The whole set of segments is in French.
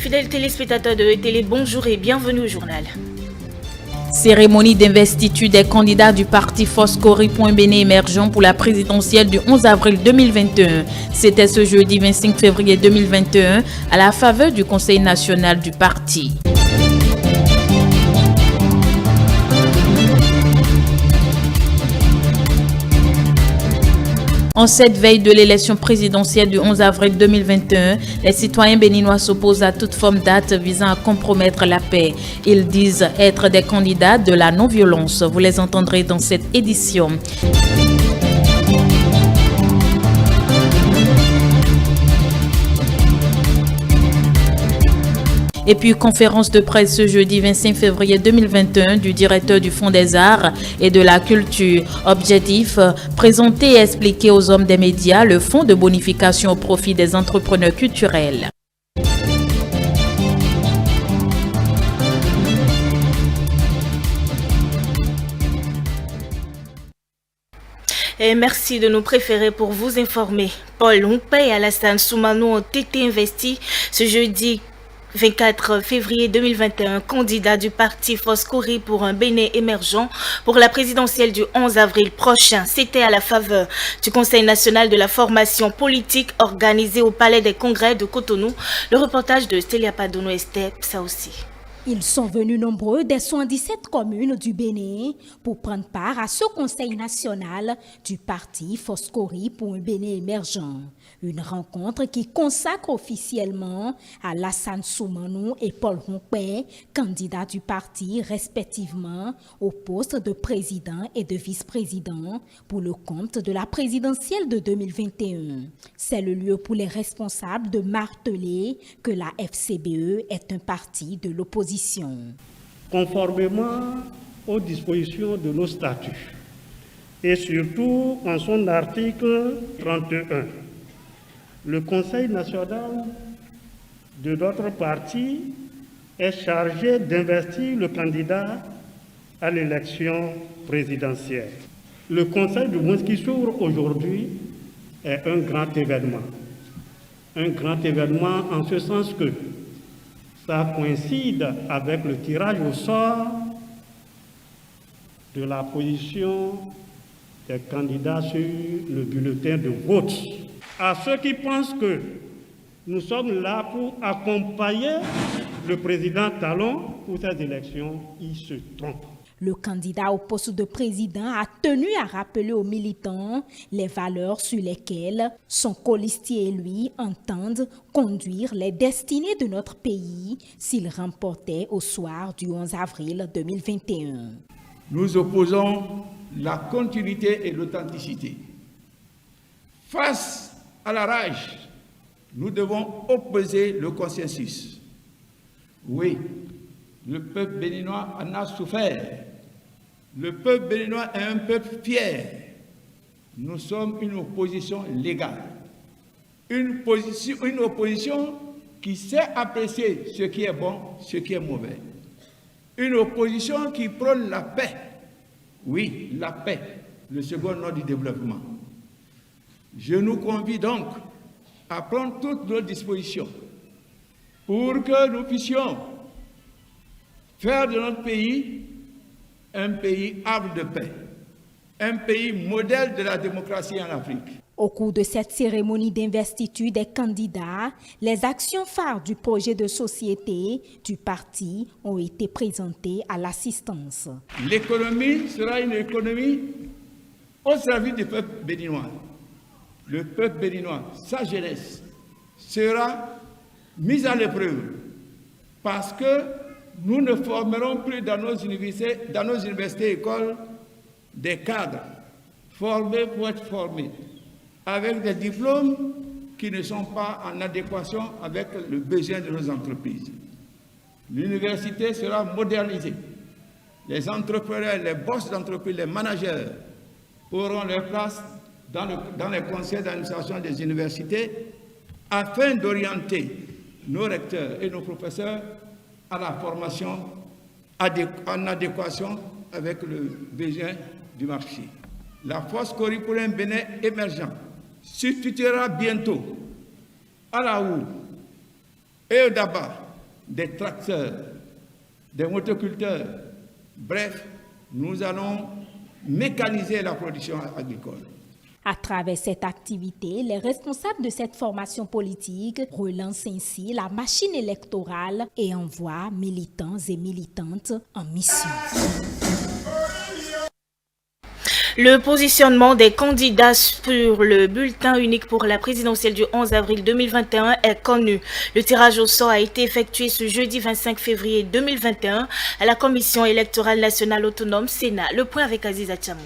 Fidèles téléspectateurs de Télé, bonjour et bienvenue au journal. Cérémonie d'investiture des candidats du parti Foscori.Bénin émergent pour la présidentielle du 11 avril 2021. C'était ce jeudi 25 février 2021 à la faveur du Conseil national du parti. En cette veille de l'élection présidentielle du 11 avril 2021, les citoyens béninois s'opposent à toute forme d'acte visant à compromettre la paix. Ils disent être des candidats de la non-violence. Vous les entendrez dans cette édition. Et puis, conférence de presse ce jeudi 25 février 2021 du directeur du Fonds des Arts et de la Culture. Objectif, présenter et expliquer aux hommes des médias le fonds de bonification au profit des entrepreneurs culturels. Et merci de nous préférer pour vous informer. Paul Hunkpe et Alassane Soumano ont été investis ce jeudi 24 février 2021, candidat du parti Foscori pour un Bénin émergent pour la présidentielle du 11 avril prochain. C'était à la faveur du Conseil national de la formation politique organisé au Palais des Congrès de Cotonou. Le reportage de Stélia Padono Estep, ça aussi. Ils sont venus nombreux des 77 communes du Bénin pour prendre part à ce conseil national du parti Foscori pour un Bénin émergent. Une rencontre qui consacre officiellement Alassane Soumano et Paul Hunkpe, candidats du parti respectivement au poste de président et de vice-président pour le compte de la présidentielle de 2021. C'est le lieu pour les responsables de marteler que la FCBE est un parti de l'opposition. Conformément aux dispositions de nos statuts et surtout en son article 31, le Conseil national de notre parti est chargé d'investir le candidat à l'élection présidentielle. Le Conseil du monde qui s'ouvre aujourd'hui est un grand événement. Un grand événement en ce sens que ça coïncide avec le tirage au sort de la position des candidats sur le bulletin de vote. À ceux qui pensent que nous sommes là pour accompagner le président Talon pour ces élections, ils se trompent. Le candidat au poste de président a tenu à rappeler aux militants les valeurs sur lesquelles son colistier et lui entendent conduire les destinées de notre pays s'il remportait au soir du 11 avril 2021. Nous opposons la continuité et l'authenticité. Face à la rage, nous devons opposer le consensus. Oui, le peuple béninois en a souffert. Le peuple béninois est un peuple fier. Nous sommes une opposition légale. Une opposition qui sait apprécier ce qui est bon, ce qui est mauvais. Une opposition qui prône la paix. Oui, la paix, le second nom du développement. Je nous convie donc à prendre toutes nos dispositions pour que nous puissions faire de notre pays un pays havre de paix, un pays modèle de la démocratie en Afrique. Au cours de cette cérémonie d'investiture des candidats, les actions phares du projet de société du parti ont été présentées à l'assistance. L'économie sera une économie au service du peuple béninois. Le peuple béninois, sa jeunesse, sera mise à l'épreuve parce que nous ne formerons plus dans nos universités et écoles des cadres formés pour être formés, avec des diplômes qui ne sont pas en adéquation avec le besoin de nos entreprises. L'université sera modernisée. Les entrepreneurs, les boss d'entreprise, les managers auront leur place dans les conseils d'administration des universités afin d'orienter nos recteurs et nos professeurs à la formation en adéquation avec le besoin du marché. La Foscori pour un Bénin émergent substituera bientôt à la OU et au DABA des tracteurs, des motoculteurs. Bref, nous allons mécaniser la production agricole. À travers cette activité, les responsables de cette formation politique relancent ainsi la machine électorale et envoient militants et militantes en mission. Le positionnement des candidats sur le bulletin unique pour la présidentielle du 11 avril 2021 est connu. Le tirage au sort a été effectué ce jeudi 25 février 2021 à la Commission électorale nationale autonome Sénat. Le point avec Aziza Tchamou.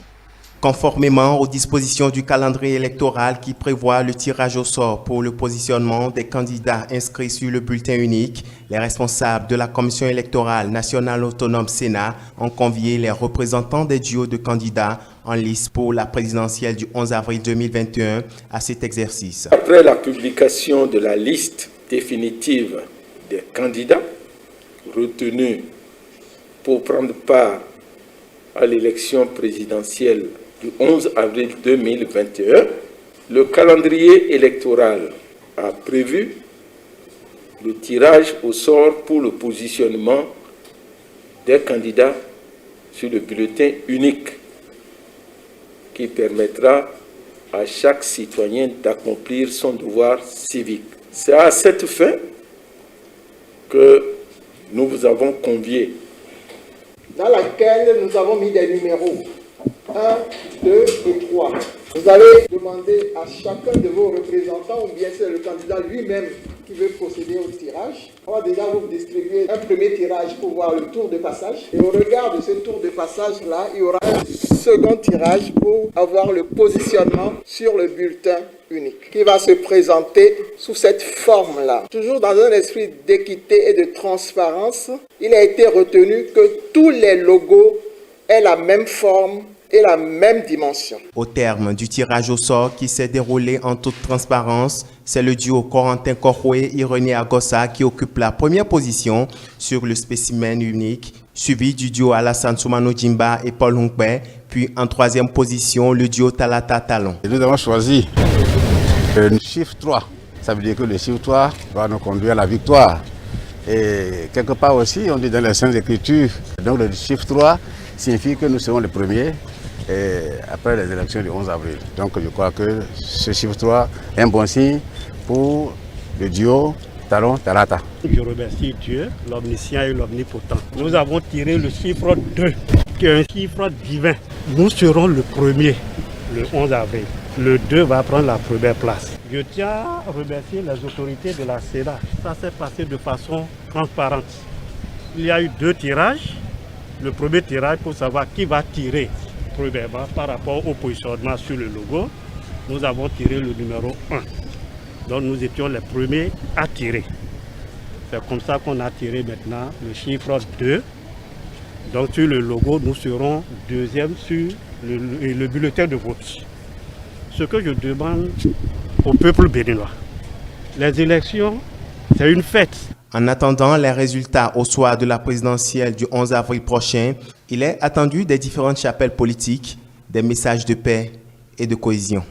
Conformément aux dispositions du calendrier électoral qui prévoit le tirage au sort pour le positionnement des candidats inscrits sur le bulletin unique, les responsables de la Commission électorale nationale autonome Sénat ont convié les représentants des duos de candidats en lice pour la présidentielle du 11 avril 2021 à cet exercice. Après la publication de la liste définitive des candidats retenus pour prendre part à l'élection présidentielle du 11 avril 2021, le calendrier électoral a prévu le tirage au sort pour le positionnement des candidats sur le bulletin unique qui permettra à chaque citoyen d'accomplir son devoir civique. C'est à cette fin que nous vous avons conviés, dans laquelle nous avons mis des numéros 1, 2 et 3. Vous allez demander à chacun de vos représentants, ou bien c'est le candidat lui-même qui veut procéder au tirage. On va déjà vous distribuer un premier tirage pour voir le tour de passage. Et au regard de ce tour de passage-là, il y aura un second tirage pour avoir le positionnement sur le bulletin unique, qui va se présenter sous cette forme-là. Toujours dans un esprit d'équité et de transparence, il a été retenu que tous les logos aient la même forme et la même dimension. Au terme du tirage au sort qui s'est déroulé en toute transparence, c'est le duo Corentin Korwe-Irénée Agossa qui occupe la première position sur le spécimen unique, suivi du duo Alassane Soumano Djimba et Paul Hunkbe, puis en troisième position le duo Talata Talon. Nous avons choisi le chiffre 3. Ça veut dire que le chiffre 3 va nous conduire à la victoire. Et quelque part aussi, on dit dans les Saintes Écritures, donc le chiffre 3 signifie que nous serons les premiers après les élections du 11 avril. Donc je crois que ce chiffre 3 est un bon signe pour le duo Talon-Talata. Je remercie Dieu, l'omniscient et l'omnipotent. Nous avons tiré le chiffre 2, qui est un chiffre divin. Nous serons le premier, le 11 avril. Le 2 va prendre la première place. Je tiens à remercier les autorités de la Sénat. Ça s'est passé de façon transparente. Il y a eu 2 tirages. Le premier tirage pour savoir qui va tirer, premièrement, par rapport au positionnement sur le logo. Nous avons tiré le numéro 1. Donc nous étions les premiers à tirer. C'est comme ça qu'on a tiré maintenant le chiffre 2. Donc sur le logo, nous serons deuxième sur le bulletin de vote. Ce que je demande au peuple béninois, les élections, c'est une fête. En attendant les résultats au soir de la présidentielle du 11 avril prochain, il est attendu des différentes chapelles politiques, des messages de paix et de cohésion.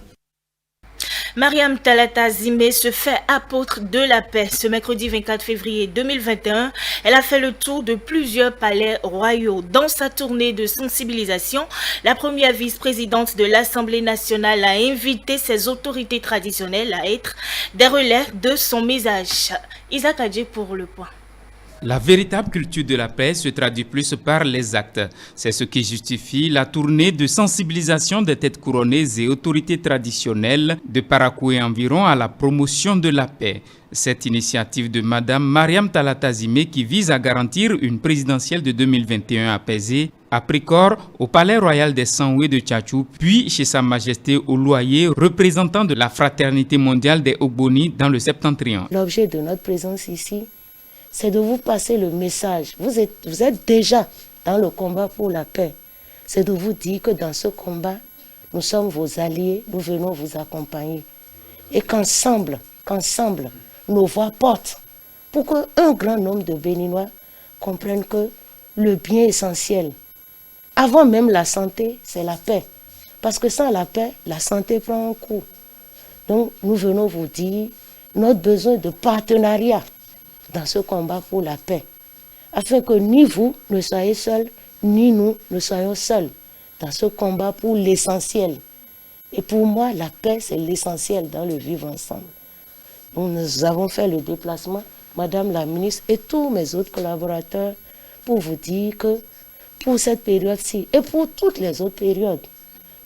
Mariam Talata Zimé se fait apôtre de la paix. Ce mercredi 24 février 2021, elle a fait le tour de plusieurs palais royaux. Dans sa tournée de sensibilisation, la première vice-présidente de l'Assemblée nationale a invité ses autorités traditionnelles à être des relais de son message. Isaac Adjé pour le point. La véritable culture de la paix se traduit plus par les actes. C'est ce qui justifie la tournée de sensibilisation des têtes couronnées et autorités traditionnelles de Parakou et environ à la promotion de la paix. Cette initiative de Madame Mariam Talata Zimé qui vise à garantir une présidentielle de 2021 apaisée a pris corps au Palais Royal des Sanoué de Tchatchou, puis chez Sa Majesté Oloyer, représentant de la Fraternité mondiale des Ogboni dans le Septentrion. L'objet de notre présence ici, c'est de vous passer le message. Vous êtes déjà dans le combat pour la paix. C'est de vous dire que dans ce combat, nous sommes vos alliés, nous venons vous accompagner. Et qu'ensemble, nos voix portent pour qu'un grand nombre de Béninois comprennent que le bien essentiel, avant même la santé, c'est la paix. Parce que sans la paix, la santé prend un coup. Donc, nous venons vous dire notre besoin de partenariat dans ce combat pour la paix, afin que ni vous ne soyez seuls, ni nous ne soyons seuls dans ce combat pour l'essentiel. Et pour moi, la paix, c'est l'essentiel dans le vivre ensemble. Nous avons fait le déplacement, Madame la ministre et tous mes autres collaborateurs, pour vous dire que pour cette période-ci et pour toutes les autres périodes,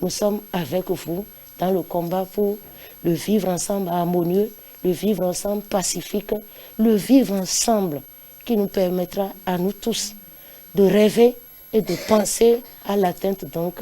nous sommes avec vous dans le combat pour le vivre ensemble harmonieux, le vivre ensemble pacifique, le vivre ensemble qui nous permettra à nous tous de rêver et de penser à l'atteinte donc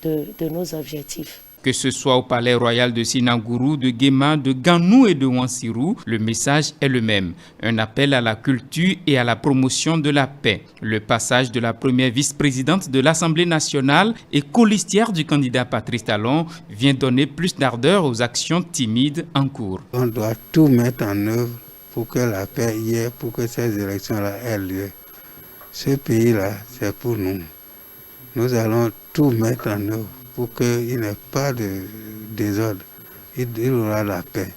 de nos objectifs. Que ce soit au palais royal de Sinagourou, de Guéma, de Ganou et de Wansirou, le message est le même. Un appel à la culture et à la promotion de la paix. Le passage de la première vice-présidente de l'Assemblée nationale et colistière du candidat Patrice Talon vient donner plus d'ardeur aux actions timides en cours. On doit tout mettre en œuvre pour que la paix y ait, pour que ces élections-là aient lieu. Ce pays-là, c'est pour nous. Nous allons tout mettre en œuvre pour qu'il n'y ait pas de désordre. Il y aura la paix.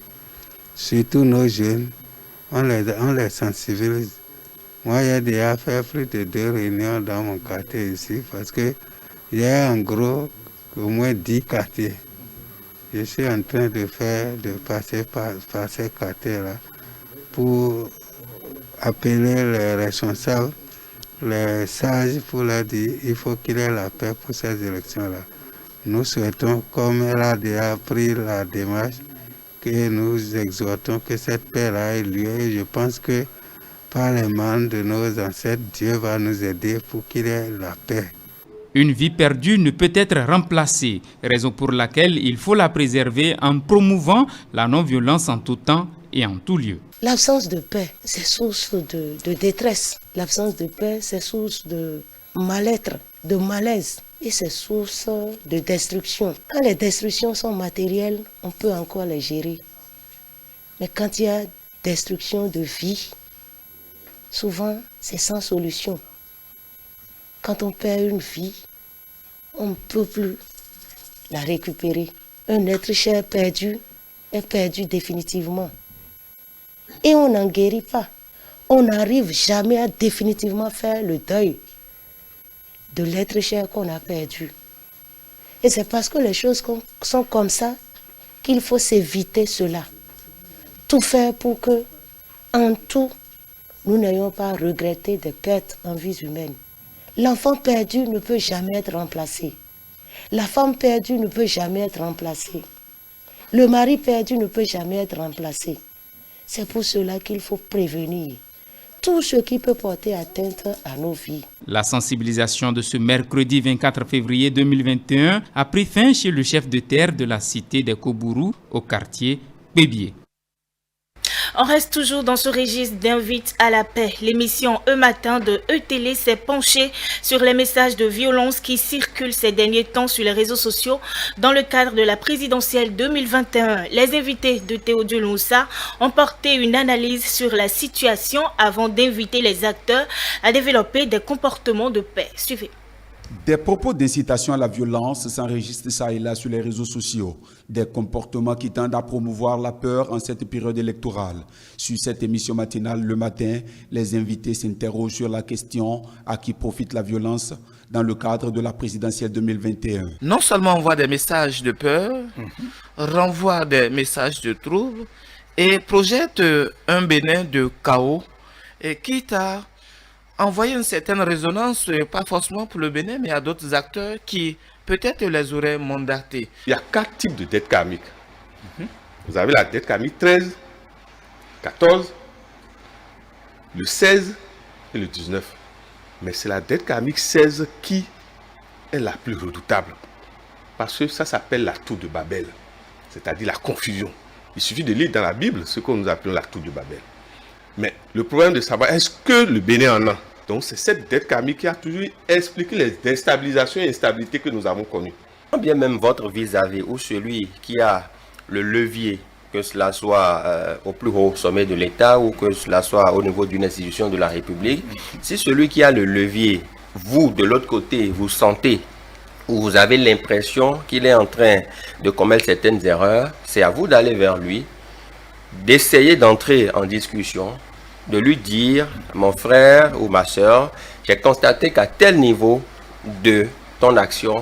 Surtout nos jeunes, on les sensibilise. Moi, j'ai déjà fait plus de 2 réunions dans mon quartier ici parce qu'il y a en gros au moins 10 quartiers. Je suis en train de passer par ces quartiers-là pour appeler les responsables, les sages pour leur dire qu'il faut qu'il y ait la paix pour ces élections-là. Nous souhaitons, comme elle a déjà pris la démarche, que nous exhortons que cette paix-là ait lieu. Et je pense que par les mains de nos ancêtres, Dieu va nous aider pour qu'il y ait la paix. Une vie perdue ne peut être remplacée, raison pour laquelle il faut la préserver en promouvant la non-violence en tout temps et en tout lieu. L'absence de paix, c'est source de détresse. L'absence de paix, c'est source de mal-être, de malaise. Et c'est source de destruction. Quand les destructions sont matérielles, on peut encore les gérer. Mais quand il y a destruction de vie, souvent c'est sans solution. Quand on perd une vie, on ne peut plus la récupérer. Un être cher perdu est perdu définitivement. Et on n'en guérit pas. On n'arrive jamais à définitivement faire le deuil de l'être cher qu'on a perdu. Et c'est parce que les choses sont comme ça qu'il faut s'éviter cela. Tout faire pour que, en tout, nous n'ayons pas regretté des pertes en vie humaine. L'enfant perdu ne peut jamais être remplacé. La femme perdue ne peut jamais être remplacée. Le mari perdu ne peut jamais être remplacé. C'est pour cela qu'il faut prévenir tout ce qui peut porter atteinte à nos vies. La sensibilisation de ce mercredi 24 février 2021 a pris fin chez le chef de terre de la cité des Kobourou au quartier Pébier. On reste toujours dans ce registre d'invite à la paix. L'émission E Matin de E-Télé s'est penchée sur les messages de violence qui circulent ces derniers temps sur les réseaux sociaux dans le cadre de la présidentielle 2021. Les invités de Théodule Moussa ont porté une analyse sur la situation avant d'inviter les acteurs à développer des comportements de paix. Suivez. Des propos d'incitation à la violence s'enregistrent ça et là sur les réseaux sociaux. Des comportements qui tendent à promouvoir la peur en cette période électorale. Sur cette émission matinale le matin, les invités s'interrogent sur la question à qui profite la violence dans le cadre de la présidentielle 2021. Non seulement on voit des messages de peur, renvoie des messages de trouble et projette un Bénin de chaos et quitte à envoyer une certaine résonance, pas forcément pour le Bénin, mais à d'autres acteurs qui peut-être les auraient mandatés. Il y a 4 types de dettes karmiques. Vous avez la dette karmique 13, 14, le 16 et le 19. Mais c'est la dette karmique 16 qui est la plus redoutable. Parce que ça s'appelle la tour de Babel, c'est-à-dire la confusion. Il suffit de lire dans la Bible ce que nous appelons la tour de Babel. Mais le problème de savoir, est-ce que le Bénin en a? Donc c'est cette dette karmique qui a toujours expliqué les déstabilisations et instabilités que nous avons connues. Bien même votre vis-à-vis ou celui qui a le levier, que cela soit au plus haut sommet de l'État ou que cela soit au niveau d'une institution de la République, si celui qui a le levier, vous de l'autre côté, vous sentez ou vous avez l'impression qu'il est en train de commettre certaines erreurs, c'est à vous d'aller vers lui, d'essayer d'entrer en discussion de lui dire, mon frère ou ma soeur, j'ai constaté qu'à tel niveau de ton action,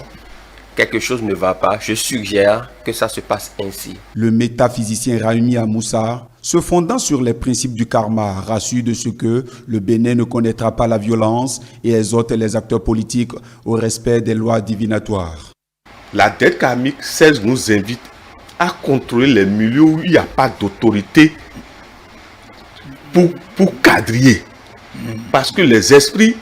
quelque chose ne va pas, je suggère que ça se passe ainsi. Le métaphysicien Rahimi Amoussa, se fondant sur les principes du karma, rassure de ce que le Bénin ne connaîtra pas la violence et exhorte les acteurs politiques au respect des lois divinatoires. La dette karmique 16 nous invite à contrôler les milieux où il n'y a pas d'autorité pour quadriller. Parce que les esprits,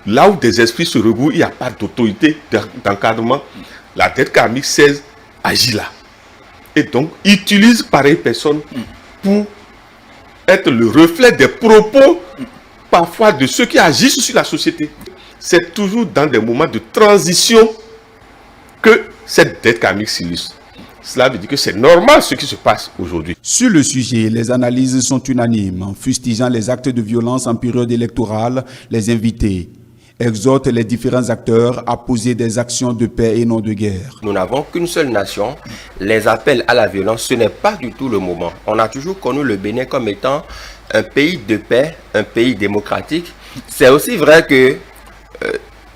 là où des esprits se regroupent, il n'y a pas d'autorité d'encadrement. La dette karmique 16 agit là. Et donc, utilise pareille personne pour être le reflet des propos, parfois de ceux qui agissent sur la société. C'est toujours dans des moments de transition que cette dette karmique s'illustre. Cela veut dire que c'est normal ce qui se passe aujourd'hui. Sur le sujet, les analyses sont unanimes. Fustigeant les actes de violence en période électorale, les invités exhortent les différents acteurs à poser des actions de paix et non de guerre. Nous n'avons qu'une seule nation. Les appels à la violence, ce n'est pas du tout le moment. On a toujours connu le Bénin comme étant un pays de paix, un pays démocratique. C'est aussi vrai que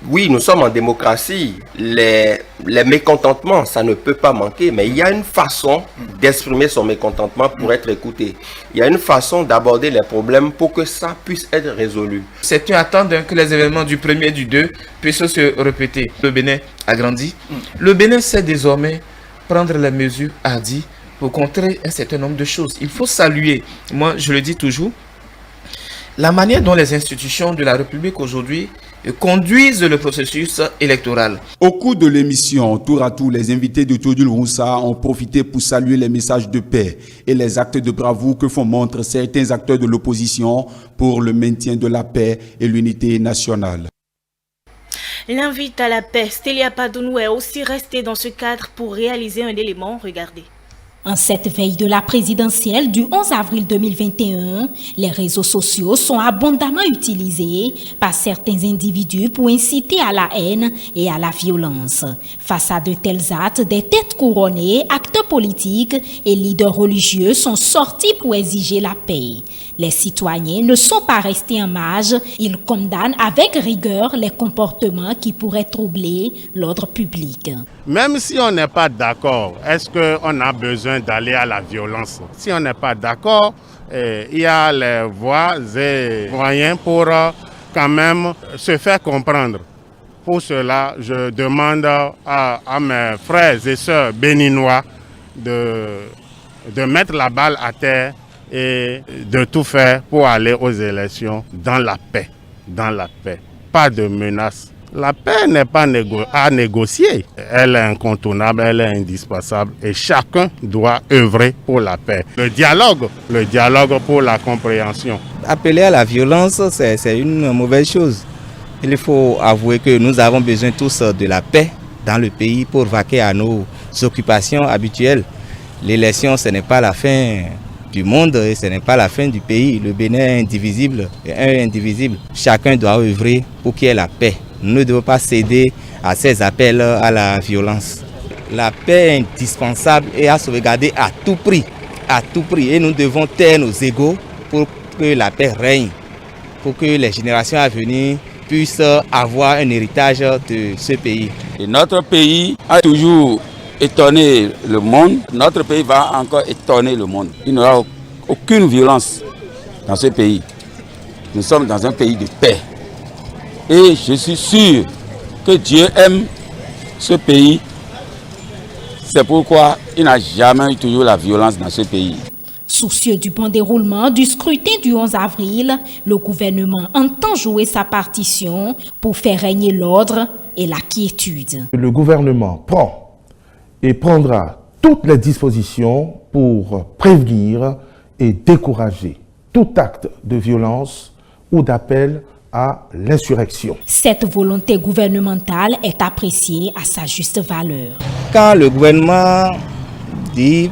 oui, nous sommes en démocratie, les mécontentements, ça ne peut pas manquer, mais il y a une façon d'exprimer son mécontentement pour être écouté. Il y a une façon d'aborder les problèmes pour que ça puisse être résolu. C'est une attente que les événements du 1er et du 2 puissent se répéter. Le Bénin a grandi. Le Bénin sait désormais prendre les mesures hardies pour contrer un certain nombre de choses. Il faut saluer, moi je le dis toujours, la manière dont les institutions de la République aujourd'hui conduisent le processus électoral. Au cours de l'émission, tour à tour, les invités de Todul Roussa ont profité pour saluer les messages de paix et les actes de bravoure que font montre certains acteurs de l'opposition pour le maintien de la paix et l'unité nationale. L'invite à la paix, Stélia Padounou, est aussi restée dans ce cadre pour réaliser un élément. Regardez. En cette veille de la présidentielle du 11 avril 2021, les réseaux sociaux sont abondamment utilisés par certains individus pour inciter à la haine et à la violence. Face à de tels actes, des têtes couronnées, acteurs politiques et leaders religieux sont sortis pour exiger la paix. Les citoyens ne sont pas restés en marge, ils condamnent avec rigueur les comportements qui pourraient troubler l'ordre public. Même si on n'est pas d'accord, est-ce qu'on a besoin d'aller à la violence? Si on n'est pas d'accord, il y a les voies et moyens pour quand même se faire comprendre. Pour cela, je demande à mes frères et sœurs béninois de mettre la balle à terre et de tout faire pour aller aux élections dans la paix. Dans la paix. Pas de menaces. La paix n'est pas à négocier. Elle est incontournable, elle est indispensable et chacun doit œuvrer pour la paix. Le dialogue pour la compréhension. Appeler à la violence, c'est une mauvaise chose. Il faut avouer que nous avons besoin tous de la paix dans le pays pour vaquer à nos occupations habituelles. L'élection, ce n'est pas la fin du monde et ce n'est pas la fin du pays. Le Bénin est indivisible et indivisible. Chacun doit œuvrer pour qu'il y ait la paix. Nous ne devons pas céder à ces appels à la violence. La paix est indispensable et à sauvegarder à tout prix. À tout prix. Et nous devons taire nos égos pour que la paix règne. Pour que les générations à venir puissent avoir un héritage de ce pays. Et notre pays a toujours étonné le monde. Notre pays va encore étonner le monde. Il n'y aura aucune violence dans ce pays. Nous sommes dans un pays de paix. Et je suis sûr que Dieu aime ce pays. C'est pourquoi il n'a jamais eu toujours la violence dans ce pays. Soucieux du bon déroulement du scrutin du 11 avril, le gouvernement entend jouer sa partition pour faire régner l'ordre et la quiétude. Le gouvernement prend et prendra toutes les dispositions pour prévenir et décourager tout acte de violence ou d'appel à l'insurrection. Cette volonté gouvernementale est appréciée à sa juste valeur. Quand le gouvernement dit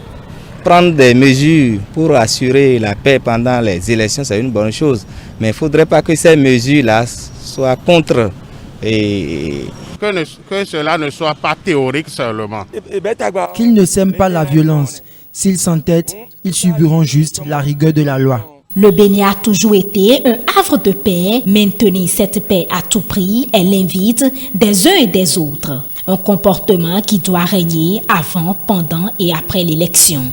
prendre des mesures pour assurer la paix pendant les élections, c'est une bonne chose. Mais il ne faudrait pas que ces mesures-là soient contre que cela ne soit pas théorique seulement. Qu'ils ne sèment pas la violence. S'ils s'entêtent, ils subiront juste la rigueur de la loi. Le Bénin a toujours été un havre de paix. Maintenir cette paix à tout prix est l'invite des uns et des autres. Un comportement qui doit régner avant, pendant et après l'élection.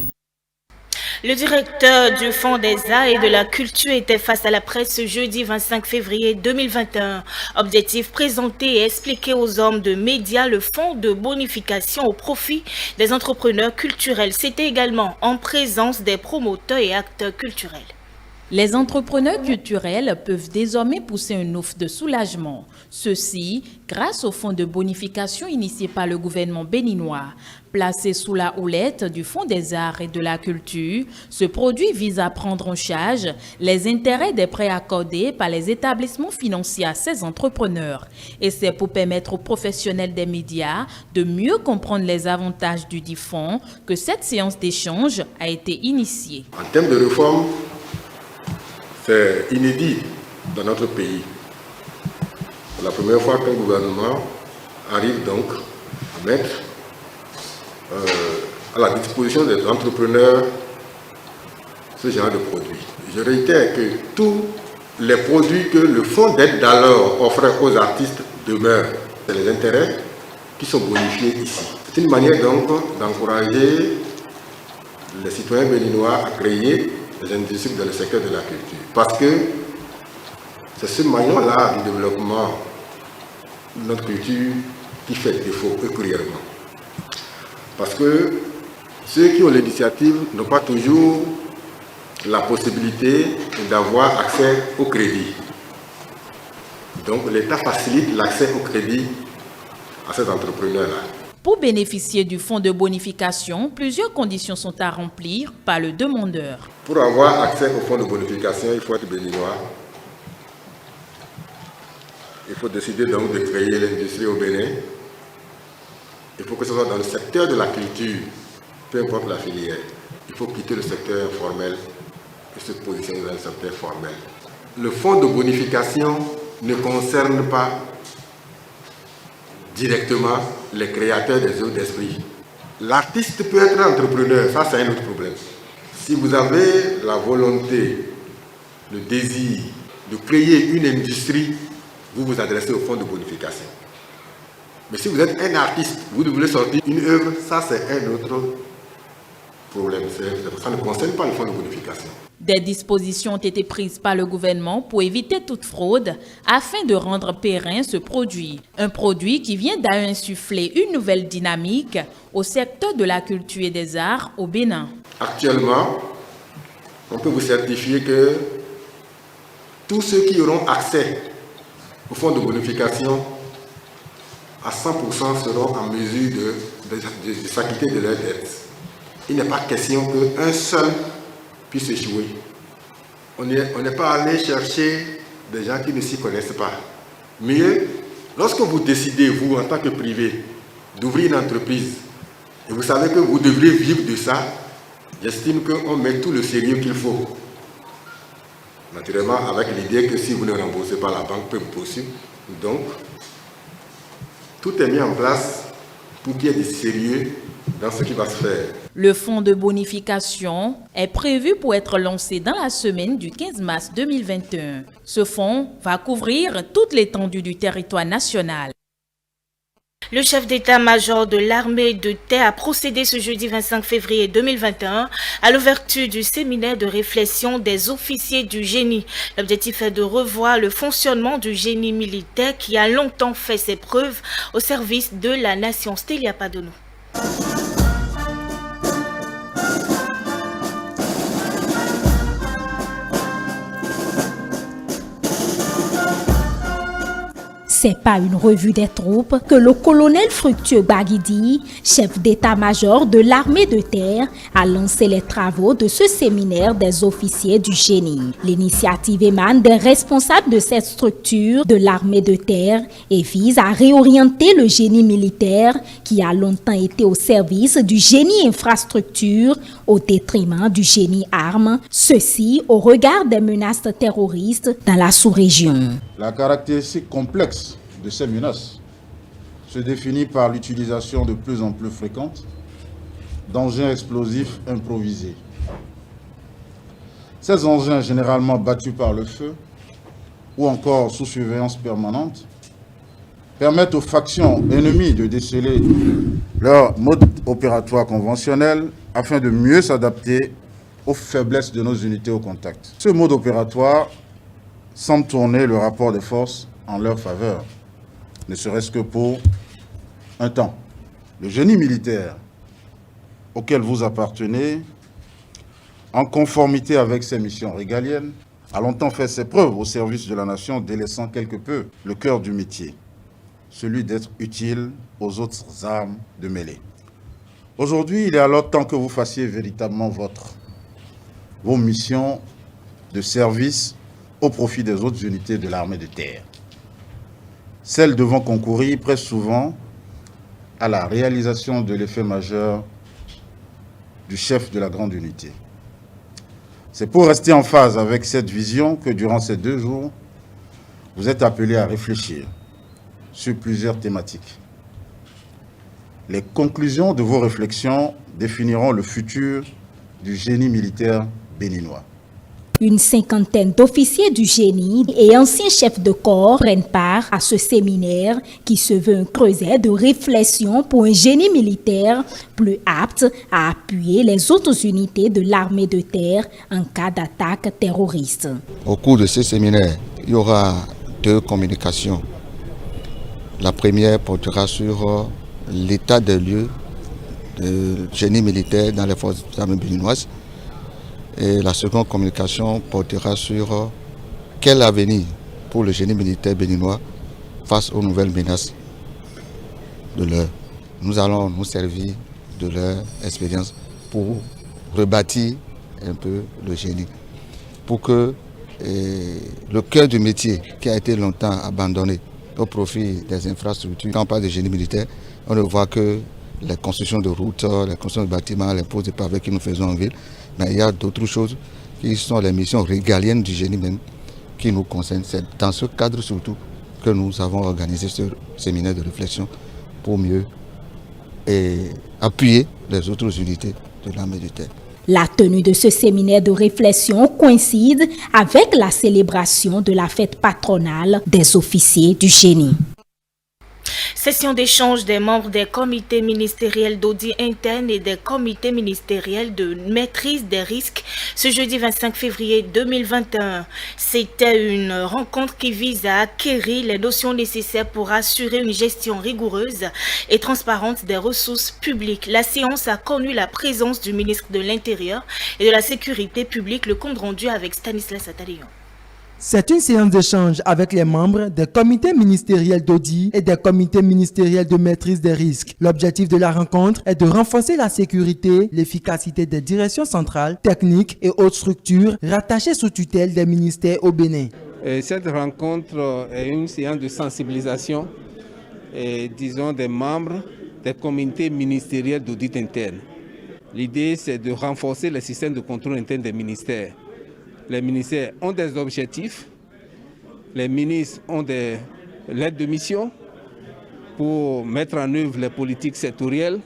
Le directeur du Fonds des Arts et de la Culture était face à la presse ce jeudi 25 février 2021. Objectif présenter et expliquer aux hommes de médias le fonds de bonification au profit des entrepreneurs culturels. C'était également en présence des promoteurs et acteurs culturels. Les entrepreneurs culturels peuvent désormais pousser une offre de soulagement. Ceci grâce au fonds de bonification initié par le gouvernement béninois. Placé sous la houlette du Fonds des Arts et de la Culture, ce produit vise à prendre en charge les intérêts des prêts accordés par les établissements financiers à ces entrepreneurs. Et c'est pour permettre aux professionnels des médias de mieux comprendre les avantages du dit fonds que cette séance d'échange a été initiée. En termes de réforme, c'est inédit dans notre pays. C'est la première fois qu'un gouvernement arrive donc à mettre à la disposition des entrepreneurs ce genre de produits. Je réitère que tous les produits que le fonds d'aide d'alors offrait aux artistes demeurent. C'est les intérêts qui sont bonifiés ici. C'est une manière donc d'encourager les citoyens béninois à créer des industries dans le secteur de la culture. Parce que c'est ce maillon-là du développement de notre culture qui fait défaut régulièrement. Parce que ceux qui ont l'initiative n'ont pas toujours la possibilité d'avoir accès au crédit. Donc l'État facilite l'accès au crédit à ces entrepreneurs-là. Pour bénéficier du fonds de bonification, plusieurs conditions sont à remplir par le demandeur. Pour avoir accès au fonds de bonification, il faut être béninois. Il faut décider donc de créer l'industrie au Bénin. Il faut que ce soit dans le secteur de la culture, peu importe la filière. Il faut quitter le secteur informel et se positionner dans le secteur formel. Le fonds de bonification ne concerne pas directement les créateurs des œuvres d'esprit. L'artiste peut être entrepreneur, ça c'est un autre problème. Si vous avez la volonté, le désir de créer une industrie, vous vous adressez au fonds de bonification. Mais si vous êtes un artiste, vous devez sortir une œuvre, ça c'est un autre problème. Ça ne concerne pas le fonds de bonification. Des dispositions ont été prises par le gouvernement pour éviter toute fraude afin de rendre périn ce produit. Un produit qui vient d'ailleurs insuffler une nouvelle dynamique au secteur de la culture et des arts au Bénin. Actuellement, on peut vous certifier que tous ceux qui auront accès au fonds de bonification à 100% seront en mesure de s'acquitter de leurs dettes. Il n'est pas question qu'un seul puisse échouer. On n'est pas allé chercher des gens qui ne s'y connaissent pas. Mais lorsque vous décidez, vous, en tant que privé, d'ouvrir une entreprise, et vous savez que vous devrez vivre de ça, j'estime qu'on met tout le sérieux qu'il faut. Naturellement, avec l'idée que si vous ne remboursez pas, la banque peut vous poursuivre. Donc, tout est mis en place pour qu'il y ait du sérieux dans ce qui va se faire. Le fonds de bonification est prévu pour être lancé dans la semaine du 15 mars 2021. Ce fonds va couvrir toute l'étendue du territoire national. Le chef d'état-major de l'armée de terre a procédé ce jeudi 25 février 2021 à l'ouverture du séminaire de réflexion des officiers du génie. L'objectif est de revoir le fonctionnement du génie militaire qui a longtemps fait ses preuves au service de la nation. Stélia Padono. C'est pas une revue des troupes que le colonel Fructueux Baguidi, chef d'état-major de l'armée de terre, a lancé les travaux de ce séminaire des officiers du génie. L'initiative émane des responsables de cette structure de l'armée de terre et vise à réorienter le génie militaire qui a longtemps été au service du génie infrastructure au détriment du génie armes, ceci au regard des menaces terroristes dans la sous-région. La caractéristique complexe de ces menaces se définit par l'utilisation de plus en plus fréquente d'engins explosifs improvisés. Ces engins généralement battus par le feu ou encore sous surveillance permanente permettent aux factions ennemies de déceler leur mode opératoire conventionnel afin de mieux s'adapter aux faiblesses de nos unités au contact. Ce mode opératoire semble tourner le rapport des forces en leur faveur, ne serait-ce que pour un temps. Le génie militaire auquel vous appartenez, en conformité avec ses missions régaliennes, a longtemps fait ses preuves au service de la nation, délaissant quelque peu le cœur du métier, celui d'être utile aux autres armes de mêlée. Aujourd'hui, il est alors temps que vous fassiez véritablement vos missions de service au profit des autres unités de l'armée de terre. Celles devant concourir presque souvent à la réalisation de l'effet majeur du chef de la grande unité. C'est pour rester en phase avec cette vision que durant ces 2 jours, vous êtes appelés à réfléchir sur plusieurs thématiques. Les conclusions de vos réflexions définiront le futur du génie militaire béninois. Une cinquantaine d'officiers du génie et anciens chefs de corps prennent part à ce séminaire qui se veut un creuset de réflexion pour un génie militaire plus apte à appuyer les autres unités de l'armée de terre en cas d'attaque terroriste. Au cours de ce séminaire, il y aura 2 communications. La première portera sur l'état des lieux de génie militaire dans les forces armées béninoises. Et la seconde communication portera sur quel avenir pour le génie militaire béninois face aux nouvelles menaces de l'heure. Nous allons nous servir de leur expérience pour rebâtir un peu le génie, pour que le cœur du métier qui a été longtemps abandonné au profit des infrastructures, quand on parle de génie militaire, on ne voit que les constructions de routes, les constructions de bâtiments, les poses de pavés que nous faisons en ville. Mais il y a d'autres choses qui sont les missions régaliennes du génie même qui nous concernent. C'est dans ce cadre surtout que nous avons organisé ce séminaire de réflexion pour mieux appuyer les autres unités de l'armée de terre. La tenue de ce séminaire de réflexion coïncide avec la célébration de la fête patronale des officiers du génie. Session d'échange des membres des comités ministériels d'audit interne et des comités ministériels de maîtrise des risques ce jeudi 25 février 2021. C'était une rencontre qui vise à acquérir les notions nécessaires pour assurer une gestion rigoureuse et transparente des ressources publiques. La séance a connu la présence du ministre de l'Intérieur et de la Sécurité publique, le compte rendu avec Stanislas Atalion. C'est une séance d'échange avec les membres des comités ministériels d'audit et des comités ministériels de maîtrise des risques. L'objectif de la rencontre est de renforcer la sécurité, l'efficacité des directions centrales, techniques et autres structures rattachées sous tutelle des ministères au Bénin. Cette rencontre est une séance de sensibilisation, disons, des membres des comités ministériels d'audit interne. L'idée, c'est de renforcer le système de contrôle interne des ministères. Les ministères ont des objectifs, les ministres ont des lettres de mission pour mettre en œuvre les politiques sectorielles.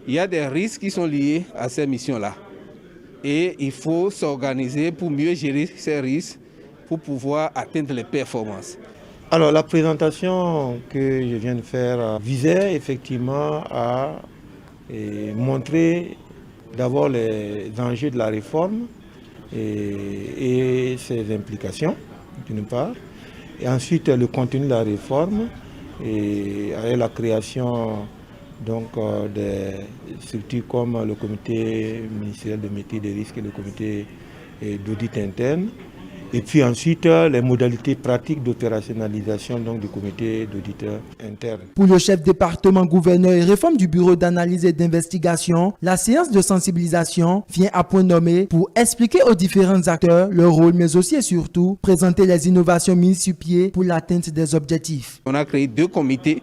Il y a des risques qui sont liés à ces missions-là. Et il faut s'organiser pour mieux gérer ces risques, pour pouvoir atteindre les performances. Alors la présentation que je viens de faire visait effectivement à montrer d'abord les enjeux de la réforme, et ses implications, d'une part, et ensuite le contenu de la réforme et avec la création donc, des structures comme le comité ministériel de maîtrise des risques et le comité d'audit interne, et puis ensuite les modalités pratiques d'opérationnalisation du comité d'auditeurs interne. Pour le chef département, gouverneur et réforme du bureau d'analyse et d'investigation, la séance de sensibilisation vient à point nommé pour expliquer aux différents acteurs leur rôle, mais aussi et surtout présenter les innovations mises sur pied pour l'atteinte des objectifs. On a créé 2 comités,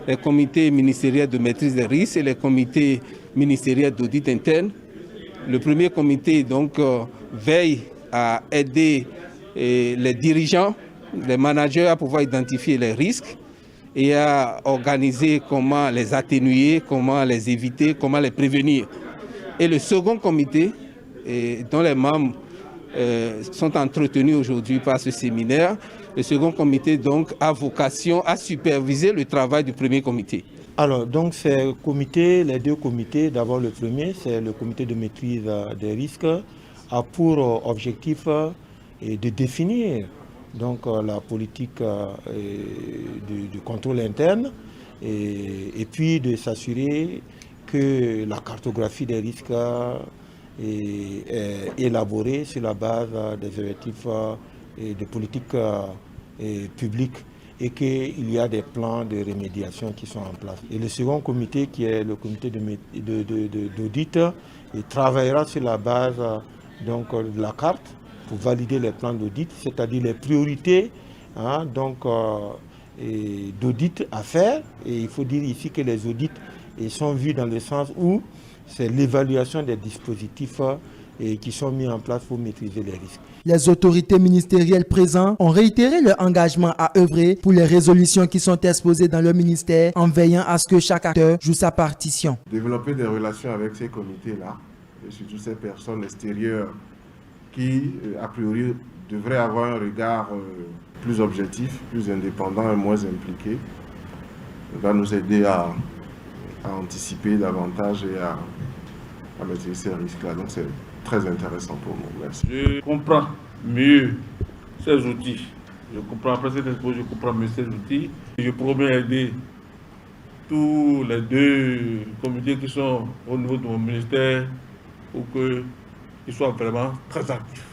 les comités ministériels de maîtrise des risques et les comités ministériels d'audit interne. Le premier comité donc veille à aider les dirigeants, les managers à pouvoir identifier les risques et à organiser comment les atténuer, comment les éviter, comment les prévenir. Et le second comité, dont les membres sont entretenus aujourd'hui par ce séminaire. Le second comité donc a vocation à superviser le travail du premier comité. Alors, donc ces comités, les deux comités, d'abord le premier, c'est le comité de maîtrise des risques, a pour objectif de définir donc, la politique du contrôle interne et puis de s'assurer que la cartographie des risques est élaborée sur la base des objectifs de politique publique et qu'il y a des plans de remédiation qui sont en place. Et le second comité, qui est le comité d'audit, travaillera sur la base donc, de la carte pour valider les plans d'audit, c'est-à-dire les priorités d'audit à faire. Et il faut dire ici que les audits sont vus dans le sens où c'est l'évaluation des dispositifs qui sont mis en place pour maîtriser les risques. Les autorités ministérielles présentes ont réitéré leur engagement à œuvrer pour les résolutions qui sont exposées dans le ministère en veillant à ce que chaque acteur joue sa partition. Développer des relations avec ces comités-là, et surtout ces personnes extérieures qui, a priori, devraient avoir un regard plus objectif, plus indépendant et moins impliqué, va nous aider à anticiper davantage et à maîtriser ces risques-là. Donc c'est très intéressant pour nous. Merci. Je comprends mieux ces outils. Je comprends après cette expo, je comprends mieux ces outils. Je promets aider tous les deux comités qui sont au niveau de mon ministère pour qu'ils soient vraiment très actifs.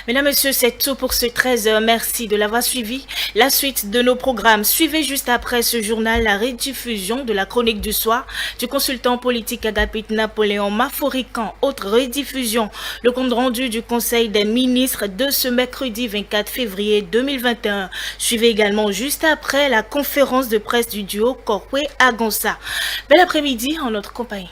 Mesdames, Messieurs, c'est tout pour ce 13h. Merci de l'avoir suivi. La suite de nos programmes. Suivez juste après ce journal la rediffusion de la chronique du soir du consultant politique Agapit Napoléon Maforican. Autre rediffusion, le compte rendu du Conseil des ministres de ce mercredi 24 février 2021. Suivez également juste après la conférence de presse du duo Korwe Agonsa. Bel après-midi en notre compagnie.